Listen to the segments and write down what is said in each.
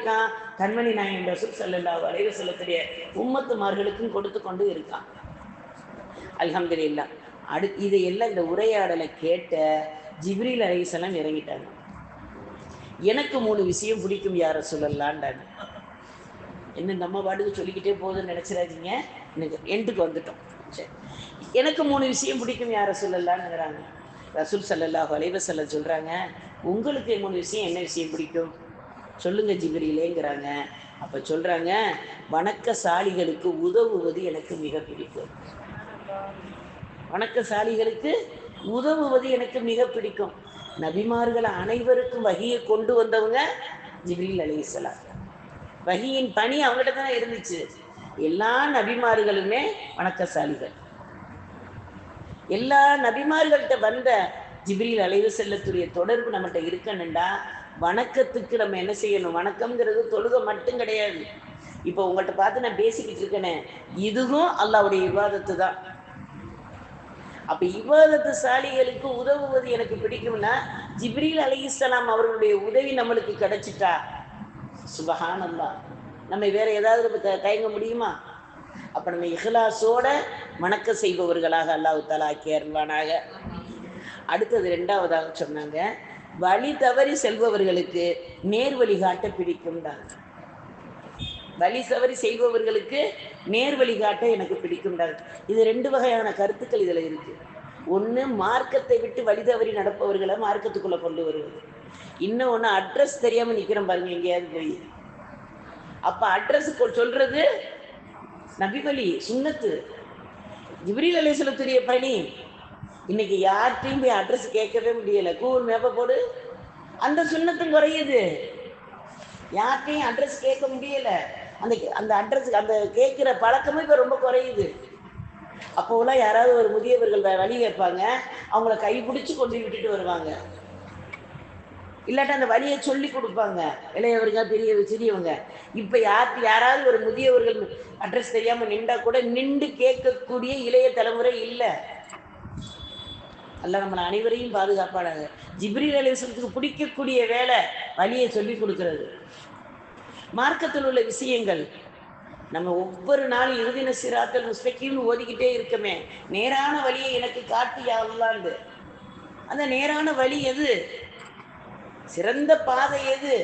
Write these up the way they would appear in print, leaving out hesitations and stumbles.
இருக்கான்? கண்மணி நாயகம் ரசூல் ஸல்லல்லாஹு அலைஹி வஸல்லத்துடைய உம்மத்துமார்களுக்கும் கொடுத்து கொண்டு இருக்கான். அல்ஹம்துலில்லாஹ். இதையெல்லாம் இந்த உரையாடலை கேட்ட ஜிப்ரீல் அலைஹிஸ்ஸலாம் இறங்கிட்டாங்க. எனக்கு 3 விஷயம் பிடிக்கும் யா ரசூலல்லாஹ்ன்றாங்க. என்ன நம்ம பாட்டுக்கு சொல்லிக்கிட்டே போகுதுன்னு நினச்சிடாதீங்க, எனக்கு எண்டுக்கு வந்துட்டோம். சரி, எனக்கு 3 விஷயம் பிடிக்கும் யா ரசூலல்லாஹ்ன்னுங்கிறாங்க. ரசூல் ஸல்லல்லாஹு அலைஹி வஸல்லம் சொல்கிறாங்க, உங்களுக்கு 3 விஷயம் என்ன விஷயம் பிடிக்கும் சொல்லுங்க ஜிப்ரீலேங்கிறாங்க. அப்போ சொல்கிறாங்க, வணக்கசாலிகளுக்கு உதவுவது எனக்கு மிக பிடிக்கும். வணக்கசாலிகளுக்கு உதவுவது எனக்கு மிக பிடிக்கும். நபிமார்கள் அனைவருக்கும் வஹியை கொண்டு வந்தவங்க ஜிப்ரீல் அலைஹிஸ்ஸலாம். வஹியின் பணி அவங்ககிட்ட தானே இருந்துச்சு. எல்லா நபிமார்களுமே வணக்கசாலிகள். எல்லா நபிமார்கள்ட்ட வந்த ஜிப்ரீல் அலைஹிஸ்ஸலத்துடைய தொடர்பு நம்மகிட்ட இருக்கணும்டா, வணக்கத்துக்கு நம்ம என்ன செய்யணும்? வணக்கம்ங்கிறது தொழுகை மட்டும் கிடையாது. இப்போ உங்கள்கிட்ட பார்த்து நான் பேசிக்கிட்டு இருக்கேனே, இதுவும் அல்லாஹ்வுடைய இபாதத்து தான். அப்போ இபாதத்து சாலிகளுக்கு உதவுவது எனக்கு பிடிக்கும்னா, ஜிப்ரீல் அலைஹிஸ்ஸலாம் அவர்களுடைய உதவி நம்மளுக்கு கிடைச்சிட்டா, சுபஹானல்லாஹ், நம்ம வேற ஏதாவது தயங்க முடியுமா? அப்போ நம்ம இஹ்லாஸோட வணக்கம் செய்பவர்களாக அல்லாஹ் தஆலா ஆக்கி அருள்வானாக. அடுத்தது 2வதாக சொன்னாங்க, வழி தவறி செல்பவர்களுக்கு நேர் வழிகாட்ட பிடிக்கும்டாங்க. வழி தவறி செய்பவர்களுக்கு நேர் வழிகாட்ட எனக்கு பிடிக்கும்டாங்க. இது 2 வகையான கருத்துக்கள் இதில் இருக்கு. ஒன்று, மார்க்கத்தை விட்டு வழி தவறி நடப்பவர்களை மார்க்கத்துக்குள்ளே கொண்டு வருவது. இன்னொன்று, அட்ரஸ் தெரியாமல் நிற்கிறோம் பாருங்க எங்கேயாவது போய், அப்போ அட்ரஸ் சொல்றது நபிவழி சுன்னத்து, ஜிப்ரீல் அலைஹிஸ்ஸலத்துடைய பணி. இன்னைக்கு யார்கிட்டையும் போய் அட்ரஸ் கேட்கவே முடியலை. கூகுள் மேப்பை போடு, அந்த சுன்னத்தும் குறையுது. யார்கிட்டையும் அட்ரஸ் கேட்க முடியலை. அந்த அட்ரஸுக்கு அந்த கேட்குற பழக்கமும் இப்போ ரொம்ப குறையுது. அப்போலாம் யாராவது ஒரு முதியவர்கள் வழி கேட்பாங்க, அவங்கள கைப்பிடிச்சு கொண்டு விட்டுட்டு வருவாங்க. இல்லாட்டா அந்த வழியை சொல்லி கொடுப்பாங்க இளையவருங்க சிறியவங்க. இப்போ யாராவது ஒரு முதியவர்கள் அட்ரஸ் தெரியாமல் நின்றா கூட நின்று கேட்கக்கூடிய இளைய தலைமுறை இல்லை. அல்லாஹ் நம்மளை அனைவரையும் பாதுகாப்பானாங்க. ஜிப்ரீல் அலைஹிஸ்ஸலாத்துக்கு பிடிக்கக்கூடிய வேலை வழியை சொல்லி கொடுக்கிறது. மார்க்கத்தில் உள்ள விஷயங்கள் நம்ம ஒவ்வொரு நாளும் இறுதின சிராத்தல் முஸ்தகீம்னு ஓதிக்கிட்டே இருக்கமே, நேரான வழியை எனக்கு காட்டி யா அல்லாஹ்ன்னு. அந்த நேரான வழி எது? சிறந்த பாதை எது?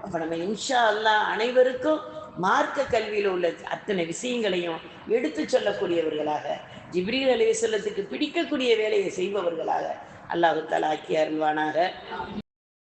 அப்போ நம்ம இன்ஷா அல்லாஹ் அனைவருக்கும் மார்க்க கல்வியில் உள்ள அத்தனை விஷயங்களையும் எடுத்து சொல்லக்கூடியவர்களாக, ஜிப்ரீல் அலைஹிஸ்ஸலாத்துக்கு பிடிக்கக்கூடிய வேலையை செய்பவர்களாக அல்லாஹ் தஆலா ஆக்கி அருள்வானாக.